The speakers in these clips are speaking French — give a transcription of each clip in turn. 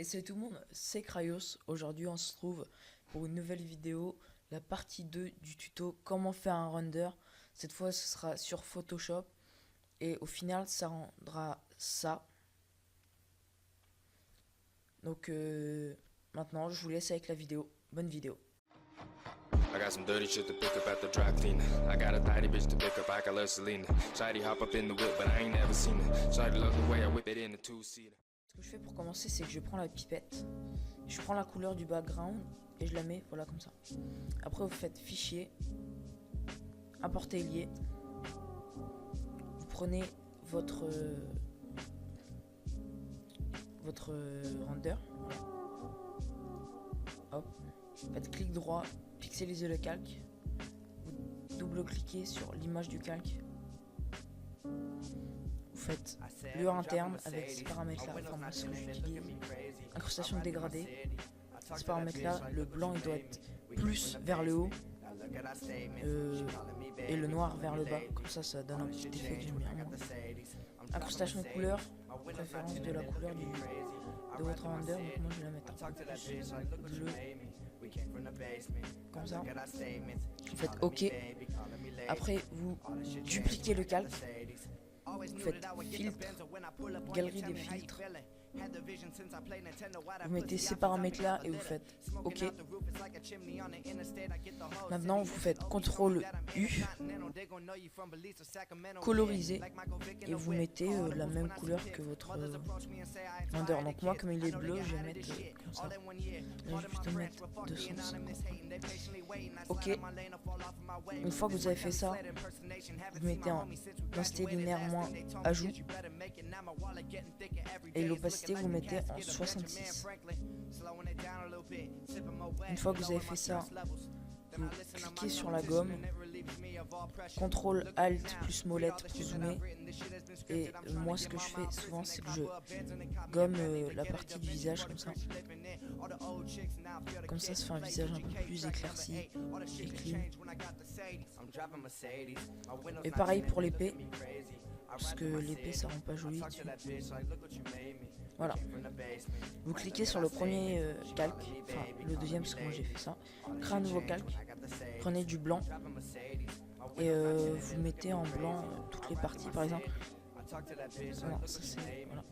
Et salut tout le monde, c'est Kraios. Aujourd'hui on se trouve pour une nouvelle vidéo, la partie 2 du tuto comment faire un render. Cette fois ce sera sur Photoshop et au final ça rendra ça. Donc maintenant je vous laisse avec la vidéo. Bonne vidéo. I got some dirty shit to pick up at the dry cleaner. I got a tidy bitch to pick up, I got Selena. Shady hop up in the whip, but I ain't never seen it. Shady love the way I whip it in a two-seater. Ce que je fais pour commencer, c'est que je prends la pipette, je prends la couleur du background et je la mets voilà comme ça. Après vous faites fichier, importer lié, vous prenez votre render, voilà. Hop, faites clic droit, pixeliser le calque, vous double-cliquez sur l'image du calque. Vous faites lueur interne avec ces paramètres là, enfin moi ce que j'utilise, incrustation dégradée, ces paramètres là, le blanc il doit être plus vers le haut et le noir vers le bas, comme ça donne un petit effet que j'aime bien. Incrustation de couleur, préférence de la couleur de votre render, donc moi je vais la mettre bleu, comme ça, vous faites OK, après vous dupliquez le calque. Vous faites filtre, galerie des filtres, vous mettez ces paramètres là et vous faites OK. Maintenant vous faites CTRL U, coloriser et vous mettez la même couleur que votre render. Donc moi comme il est bleu je vais mettre comme ça. Là je vais plutôt mettre 250. OK. Une fois que vous avez fait ça, vous mettez en densité linéaire moins ajout et l'opacité vous mettez en 66. Une fois que vous avez fait ça, vous cliquez sur la gomme, CTRL ALT plus molette pour zoomer, et moi ce que je fais souvent c'est que je gomme la partie du visage comme ça se fait un visage un peu plus éclairci et clean. Et pareil pour l'épée, parce que l'épée ça rend pas joli dessus. Voilà, vous cliquez sur le premier calque, enfin le deuxième parce que moi j'ai fait ça, créez un nouveau calque, prenez du blanc et vous mettez en blanc toutes les parties par exemple. Voilà, ça c'est, voilà.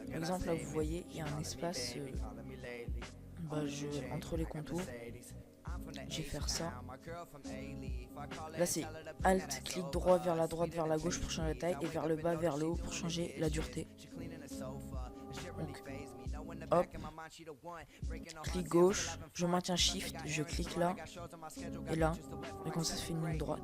Par exemple là vous voyez il y a un espace entre les contours. Je vais faire ça. Là c'est Alt, clic droit vers la droite, vers la gauche pour changer la taille et vers le bas, vers le haut pour changer la dureté. Donc, hop, clic gauche, je maintiens Shift, je clique là et là, et comme ça se fait une ligne droite.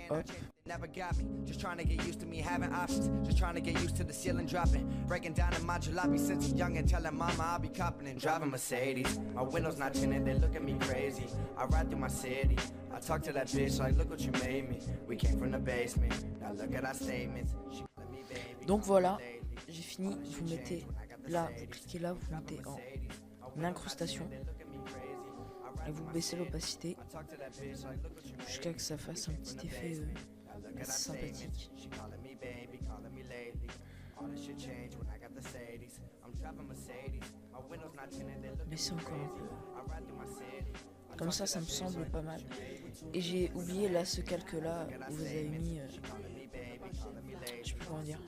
Hop. Never got me, just trying to get used to me having options, just trying to get used to the ceiling dropping, breaking down in my jalopy since I'm young and telling mama I'll be copping and driving Mercedes. My windows not tinted, they look at me crazy. I ride through my city, I talk to that bitch like look what you made me. We came from the basement, now look at our statements. Donc voilà, j'ai fini, vous mettez là, vous cliquez là, vous mettez en incrustation. Et vous baissez l'opacité jusqu'à que ça fasse un petit effet assez sympathique. Baissez encore un peu. Comme ça me semble pas mal. Et j'ai oublié là ce calque là où vous avez mis, je sais plus comment dire,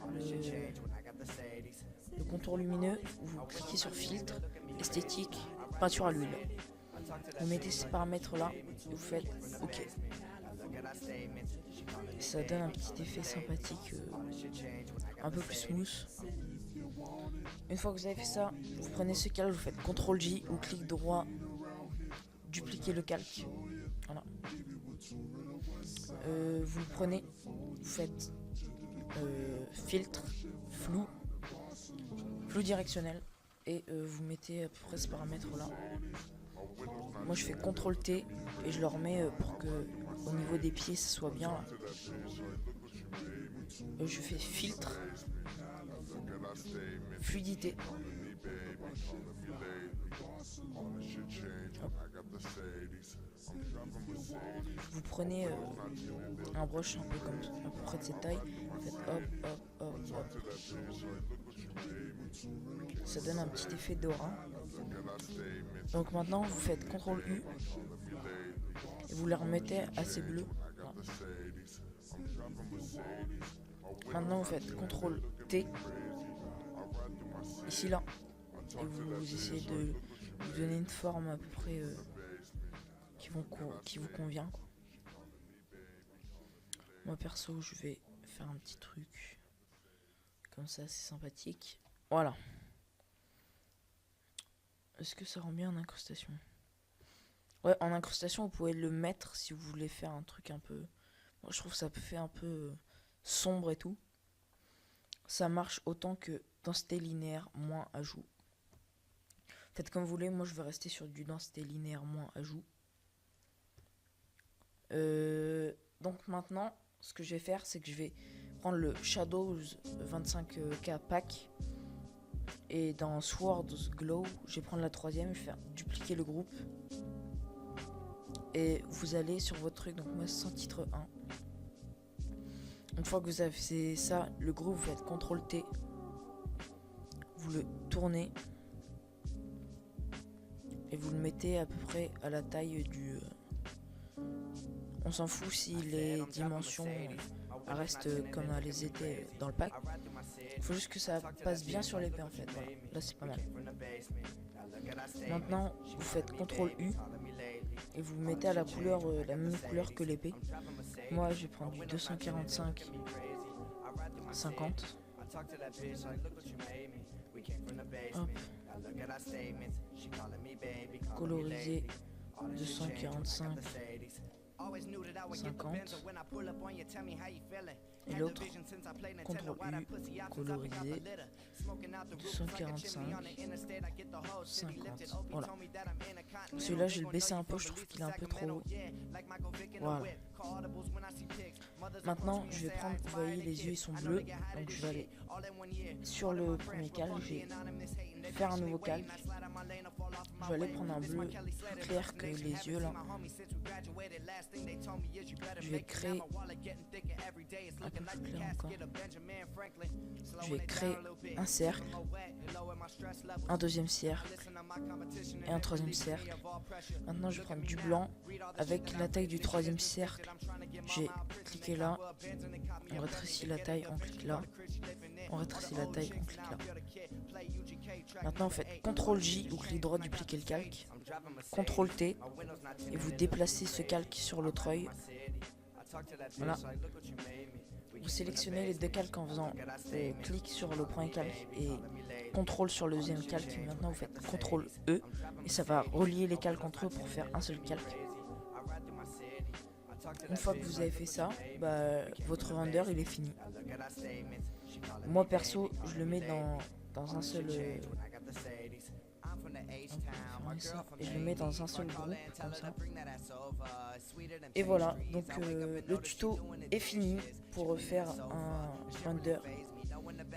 le contour lumineux. Vous cliquez sur filtre, esthétique, peinture à l'huile. Vous mettez ces paramètres là et vous faites OK. Et ça donne un petit effet sympathique, un peu plus smooth. Une fois que vous avez fait ça, vous prenez ce calque, vous faites CTRL J ou clic droit, dupliquer le calque. Voilà. Vous le prenez, vous faites filtre, flou directionnel et vous mettez à peu près ce paramètre là. Moi je fais CTRL T et je le remets pour que au niveau des pieds ça soit bien là. Je fais filtre, fluidité. Hop. Vous prenez un brush un peu comme à peu près de cette taille, vous faites hop hop hop hop. Ça donne un petit effet d'aura. Donc maintenant vous faites CTRL U et vous les remettez assez bleus. Voilà. Maintenant vous faites CTRL T ici là et vous essayez de lui donner une forme à peu près qui vous convient, quoi. Moi perso je vais faire un petit truc comme ça, c'est sympathique. Voilà. Est-ce que ça rend bien en incrustation? Ouais, en incrustation vous pouvez le mettre si vous voulez faire un truc un peu... Moi je trouve que ça fait un peu sombre et tout. Ça marche autant que densité linéaire moins ajout. Faites comme vous voulez, moi je vais rester sur du densité linéaire moins ajout. Donc maintenant, ce que je vais faire, c'est que je vais prendre le Shadows 25K Pack. Et dans Swords Glow, je vais prendre la troisième, je vais faire dupliquer le groupe. Et vous allez sur votre truc, donc moi sans titre 1. Une fois que vous avez fait ça, le groupe, vous faites CTRL T. Vous le tournez. Et vous le mettez à peu près à la taille du... On s'en fout si les dimensions restent comme elles étaient dans le pack. Il faut juste que ça passe bien sur l'épée en fait. Voilà. Là c'est pas mal. Maintenant vous faites CTRL U et vous mettez à la couleur la même couleur que l'épée. Moi je vais prendre du 245 50. Hop. Coloriser 245 50 et l'autre CTRL U colorisé 245 50. Voilà. Celui-là je vais le baisser un peu, je trouve qu'il est un peu trop haut. Voilà. Maintenant je vais prendre, vous voyez les yeux ils sont bleus, donc je vais aller sur le premier calque, je vais faire un nouveau calque. Je vais aller prendre un bleu plus clair que les yeux là. Je vais créer un peu plus clair encore. Je vais créer un cercle, un deuxième cercle et un troisième cercle. Maintenant je vais prendre du blanc avec la taille du troisième cercle. J'ai cliqué là, on rétrécit la taille, on clique là, on rétrécit la taille, on clique là. Maintenant vous faites CTRL J ou clic droit, dupliquer le calque, CTRL T et vous déplacez ce calque sur l'autre œil. Voilà. Vous sélectionnez les deux calques en faisant clic sur le premier calque et CTRL sur le deuxième calque. Maintenant vous faites CTRL E et ça va relier les calques entre eux pour faire un seul calque. Une fois que vous avez fait ça, votre render il est fini. Moi perso je le mets dans un seul et je le mets dans un seul groupe comme ça. Et voilà, donc le tuto est fini pour faire un render.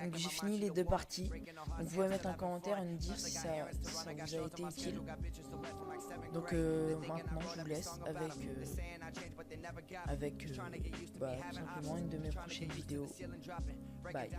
Donc j'ai fini les deux parties. Donc, vous pouvez mettre un commentaire et me dire si ça vous a été utile. Donc maintenant je vous laisse avec tout simplement une de mes prochaines vidéos. Bye.